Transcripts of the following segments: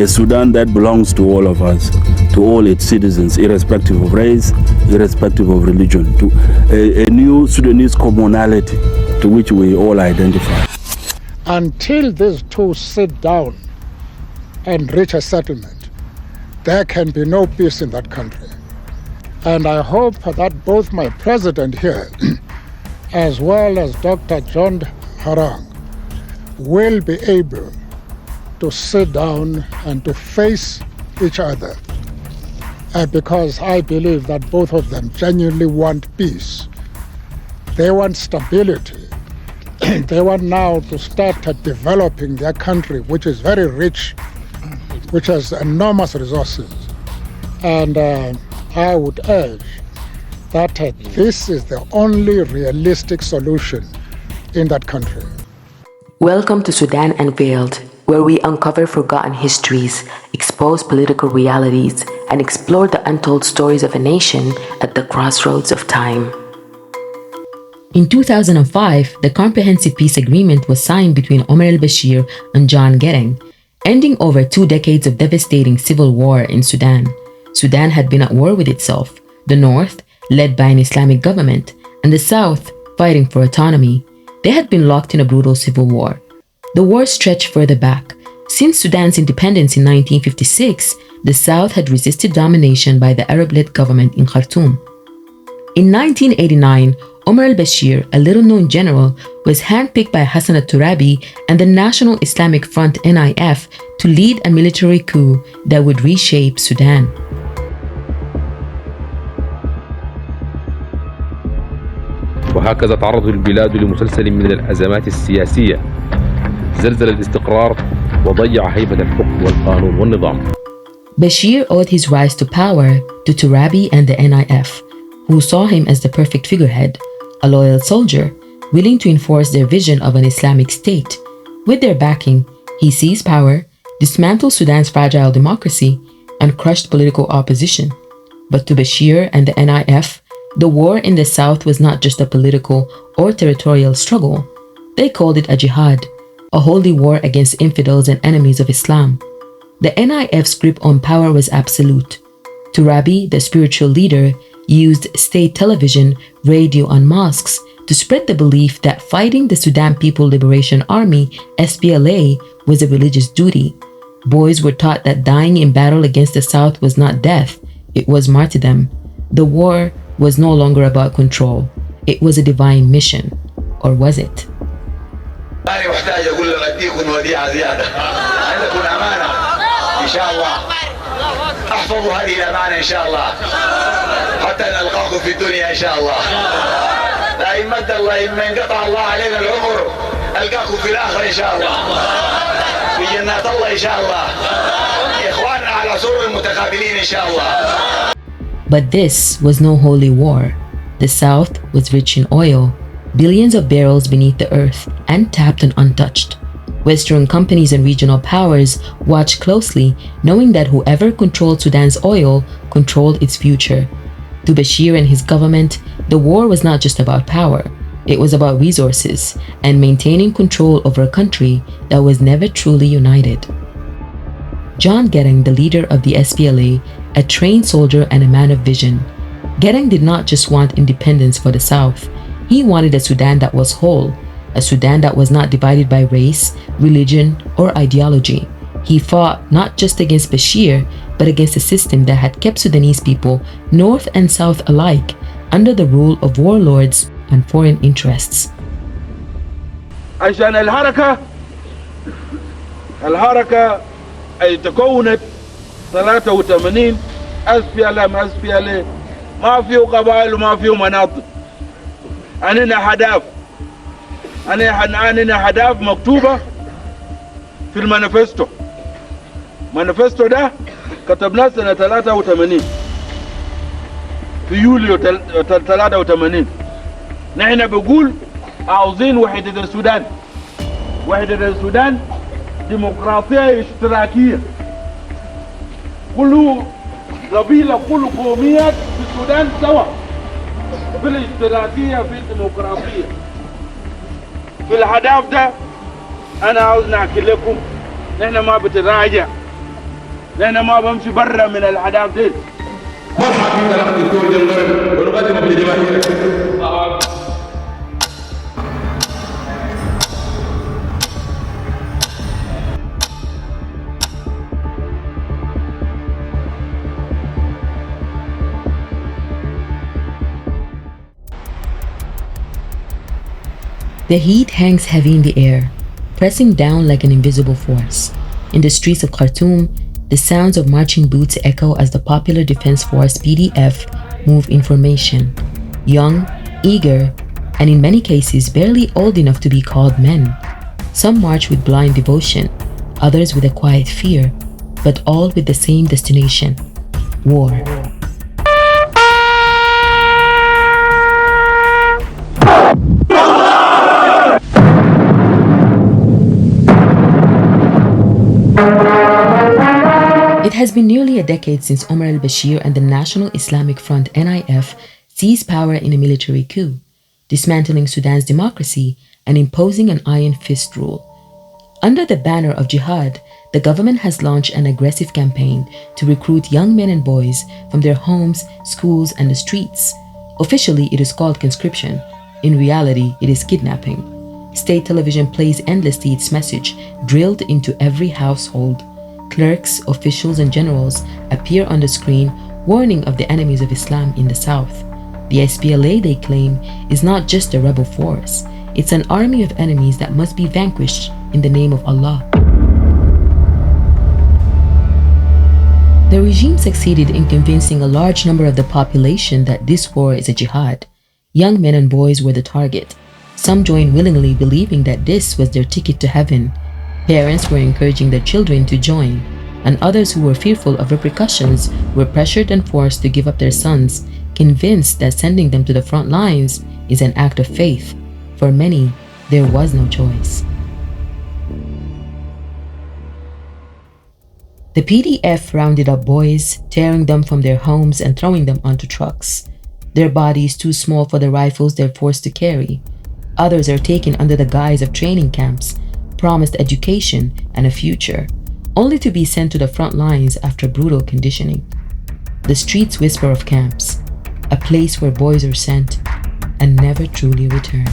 A Sudan that belongs to all of us, to all its citizens, irrespective of race, irrespective of religion, to a new Sudanese commonality to which we all identify. Until these two sit down and reach a settlement, there can be no peace in that country. And I hope that both my president here, as well as Dr. John Harang, will be able to sit down and to face each other, because I believe that both of them genuinely want peace. They want stability. They want now to start developing their country, which is very rich, which has enormous resources. And I would urge that this is the only realistic solution in that country. Welcome to Sudan Unveiled, where we uncover forgotten histories, expose political realities, and explore the untold stories of a nation at the crossroads of time. In 2005, the Comprehensive Peace Agreement was signed between Omar al-Bashir and John Garang, ending over 2 decades of devastating civil war in Sudan. Sudan had been at war with itself, the north, led by an Islamic government, and the south, fighting for autonomy. They had been locked in a brutal civil war. The war stretched further back. Since Sudan's independence in 1956, the south had resisted domination by the Arab-led government in Khartoum. In 1989, Omar al-Bashir, a little-known general, was handpicked by Hassan al-Turabi and the National Islamic Front (NIF) to lead a military coup that would reshape Sudan. وهكذا تعرض البلاد لمسلسل من الأزمات السياسية زلزل الاستقرار وضيع هيبة الحكم والقانون والنظام. Bashir owed his rise to power to Turabi and the NIF, who saw him as the perfect figurehead, a loyal soldier, willing to enforce their vision of an Islamic state. With their backing, he seized power, dismantled Sudan's fragile democracy, and crushed political opposition. But to Bashir and the NIF, the war in the south was not just a political or territorial struggle. They called it a jihad, a holy war against infidels and enemies of Islam. The NIF's grip on power was absolute. Turabi, the spiritual leader, used state television, radio, and mosques to spread the belief that fighting the Sudan People Liberation Army, SPLA, was a religious duty. Boys were taught that dying in battle against the South was not death, it was martyrdom. The war was no longer about control. It was a divine mission. Or was it? أنا محتاج أقول لك أديكم وديعة زيادة. عندكم أمانة إن شاء الله. احفظوا هذه الأمانة إن شاء الله. حتى نلقاكم في الدنيا إن شاء الله. لا يمد الله إما ينقطع الله علينا العمر ألقاكم في الآخرة إن شاء الله. في جنات الله إن شاء الله. إخواننا على سرور المتقابلين إن شاء الله. But this was no holy war. The South was rich in oil, billions of barrels beneath the earth, and tapped and untouched. Western companies and regional powers watched closely, knowing that whoever controlled Sudan's oil controlled its future. To Bashir and his government, the war was not just about power. It was about resources and maintaining control over a country that was never truly united. John Garang, the leader of the SPLA, a trained soldier and a man of vision. Garang did not just want independence for the South. He wanted a Sudan that was whole, a Sudan that was not divided by race, religion, or ideology. He fought not just against Bashir, but against a system that had kept Sudanese people, North and South alike, under the rule of warlords and foreign interests. عشان الحركة أي تكونت 83 SPLA ما فيه قبائل وما فيه مناطق. أننا هدف مكتوبة في المانيفستو. المانيفستو ده كتبناه سنة 83 في يوليو 83. نحن بقول عاوزين وحدة السودان. وحدة السودان ديمقراطية اشتراكية. كل قبيلة كل قوميات في السودان سوا في الاشتراكية في الديمقراطية. في الهدف ده أنا عاوز نحكي لكم نحن ما بتراجع لأن ما بمشي برا من الأهداف دي. مرحبا بك الأخ الدكتور جنبري ونقدمك لجماهيرك. The heat hangs heavy in the air, pressing down like an invisible force. In the streets of Khartoum, the sounds of marching boots echo as the Popular Defense Force (PDF) move in formation. Young, eager, and in many cases barely old enough to be called men. Some march with blind devotion, others with a quiet fear, but all with the same destination: war. It has been nearly a decade since Omar al-Bashir and the National Islamic Front (NIF) seized power in a military coup, dismantling Sudan's democracy and imposing an iron fist rule. Under the banner of jihad, the government has launched an aggressive campaign to recruit young men and boys from their homes, schools, and the streets. Officially, it is called conscription. In reality, it is kidnapping. State television plays endlessly its message, drilled into every household. Clerks, officials, and generals appear on the screen, warning of the enemies of Islam in the south. The SPLA, they claim, is not just a rebel force. It's an army of enemies that must be vanquished in the name of Allah. The regime succeeded in convincing a large number of the population that this war is a jihad. Young men and boys were the target. Some joined willingly, believing that this was their ticket to heaven. Parents were encouraging their children to join, and others who were fearful of repercussions were pressured and forced to give up their sons, convinced that sending them to the front lines is an act of faith. For many, there was no choice. The PDF rounded up boys, tearing them from their homes and throwing them onto trucks. Their bodies too small for the rifles they're forced to carry. Others are taken under the guise of training camps, promised education and a future, only to be sent to the front lines after brutal conditioning. The streets whisper of camps, a place where boys are sent and never truly return.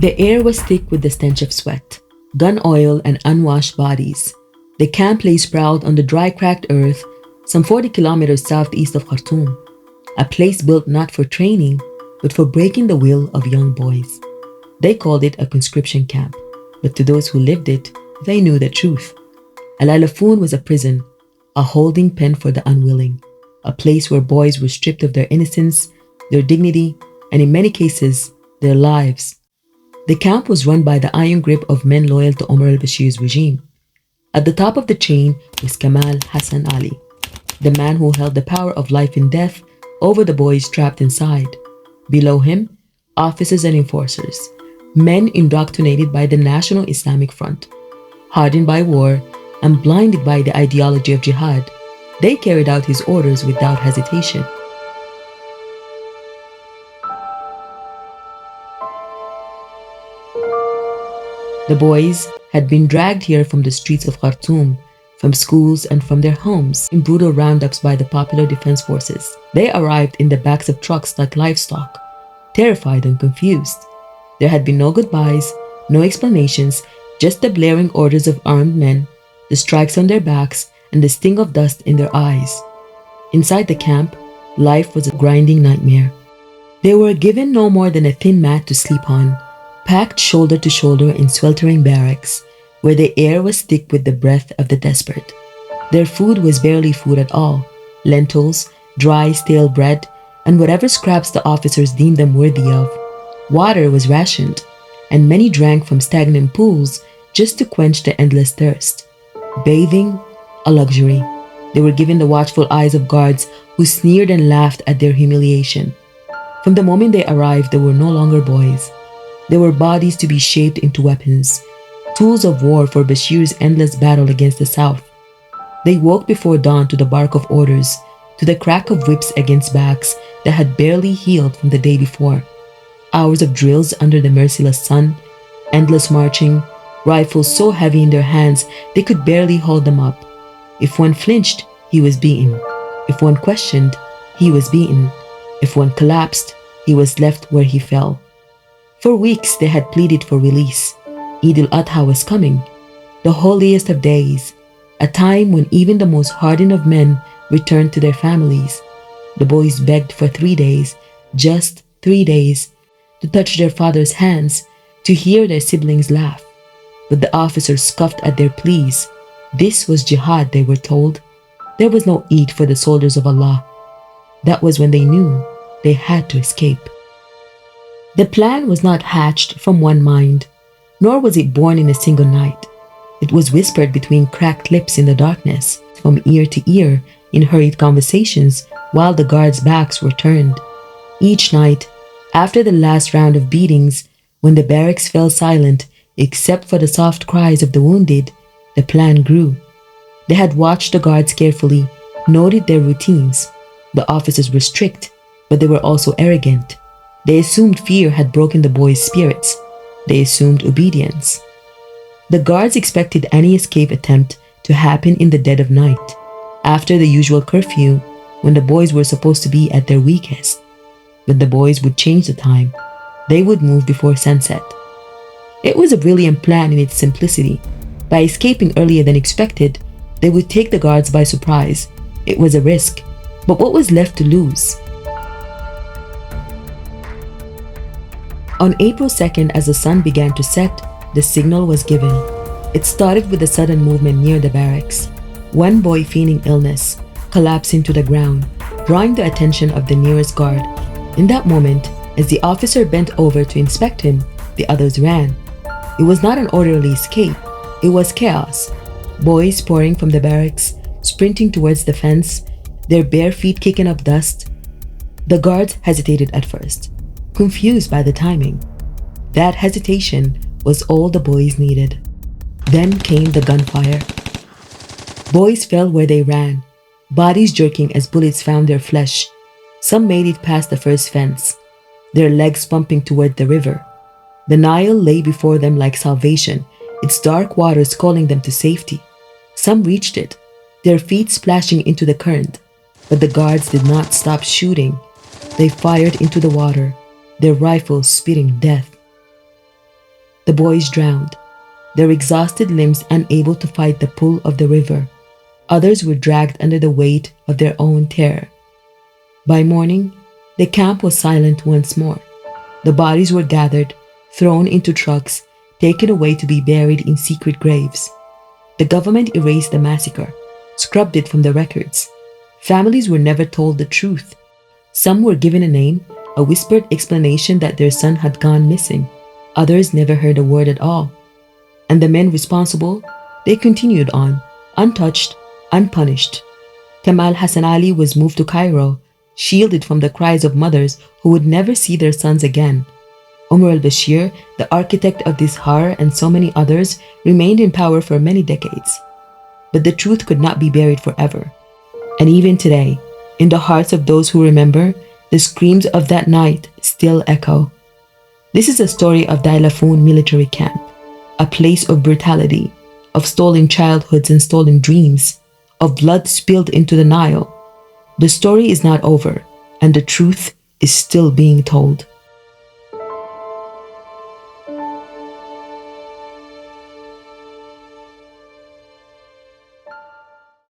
The air was thick with the stench of sweat, gun oil, and unwashed bodies. The camp lay sprawled on the dry, cracked earth some 40 kilometers southeast of Khartoum, a place built not for training, but for breaking the will of young boys. They called it a conscription camp, but to those who lived it, they knew the truth. Al-Aiylafon was a prison, a holding pen for the unwilling, a place where boys were stripped of their innocence, their dignity, and in many cases, their lives. The camp was run by the iron grip of men loyal to Omar al-Bashir's regime. At the top of the chain was Kamal Hassan Ali, the man who held the power of life and death over the boys trapped inside. Below him, officers and enforcers, men indoctrinated by the National Islamic Front. Hardened by war and blinded by the ideology of jihad, they carried out his orders without hesitation. The boys had been dragged here from the streets of Khartoum, from schools and from their homes in brutal roundups by the Popular Defense Forces. They arrived in the backs of trucks like livestock, terrified and confused. There had been no goodbyes, no explanations, just the blaring orders of armed men, the stripes on their backs, and the sting of dust in their eyes. Inside the camp, life was a grinding nightmare. They were given no more than a thin mat to sleep on, packed shoulder to shoulder in sweltering barracks, where the air was thick with the breath of the desperate. Their food was barely food at all: lentils, dry, stale bread, and whatever scraps the officers deemed them worthy of. Water was rationed, and many drank from stagnant pools just to quench the endless thirst. Bathing, a luxury. They were given the watchful eyes of guards who sneered and laughed at their humiliation. From the moment they arrived, they were no longer boys. They were bodies to be shaped into weapons, tools of war for Bashir's endless battle against the South. They woke before dawn to the bark of orders, to the crack of whips against backs that had barely healed from the day before. Hours of drills under the merciless sun, endless marching, rifles so heavy in their hands they could barely hold them up. If one flinched, he was beaten. If one questioned, he was beaten. If one collapsed, he was left where he fell. For weeks they had pleaded for release. Eid al-Adha was coming, the holiest of days, a time when even the most hardened of men returned to their families. The boys begged for 3 days, just 3 days, to touch their father's hands, to hear their siblings laugh. But the officers scoffed at their pleas. This was jihad, they were told. There was no Eid for the soldiers of Allah. That was when they knew they had to escape. The plan was not hatched from one mind, nor was it born in a single night. It was whispered between cracked lips in the darkness, from ear to ear, in hurried conversations while the guards' backs were turned. Each night, after the last round of beatings, when the barracks fell silent except for the soft cries of the wounded, the plan grew. They had watched the guards carefully, noted their routines. The officers were strict, but they were also arrogant. They assumed fear had broken the boys' spirits. They assumed obedience. The guards expected any escape attempt to happen in the dead of night, after the usual curfew, when the boys were supposed to be at their weakest. But the boys would change the time. They would move before sunset. It was a brilliant plan in its simplicity. By escaping earlier than expected, they would take the guards by surprise. It was a risk, but what was left to lose? On April 2nd, as the sun began to set, the signal was given. It started with a sudden movement near the barracks. One boy feigning illness collapsed to the ground, drawing the attention of the nearest guard. In that moment, as the officer bent over to inspect him, the others ran. It was not an orderly escape, it was chaos. Boys pouring from the barracks, sprinting towards the fence, their bare feet kicking up dust. The guards hesitated at first, confused by the timing. That hesitation was all the boys needed. Then came the gunfire. Boys fell where they ran, bodies jerking as bullets found their flesh. Some made it past the first fence, their legs pumping toward the river. The Nile lay before them like salvation, its dark waters calling them to safety. Some reached it, their feet splashing into the current, but the guards did not stop shooting. They fired into the water, their rifles spitting death. The boys drowned, their exhausted limbs unable to fight the pull of the river. Others were dragged under the weight of their own terror. By morning, the camp was silent once more. The bodies were gathered, thrown into trucks, taken away to be buried in secret graves. The government erased the massacre, scrubbed it from the records. Families were never told the truth. Some were given a name, a whispered explanation that their son had gone missing. Others never heard a word at all. And the men responsible, they continued on, untouched, unpunished. Kamal Hassan Ali was moved to Cairo, shielded from the cries of mothers who would never see their sons again. Omar al-Bashir, the architect of this horror, and so many others remained in power for many decades. But the truth could not be buried forever. And even today, in the hearts of those who remember, the screams of that night still echo. This is a story of the Aiylafon military camp, a place of brutality, of stolen childhoods and stolen dreams, of blood spilled into the Nile. The story is not over, and the truth is still being told.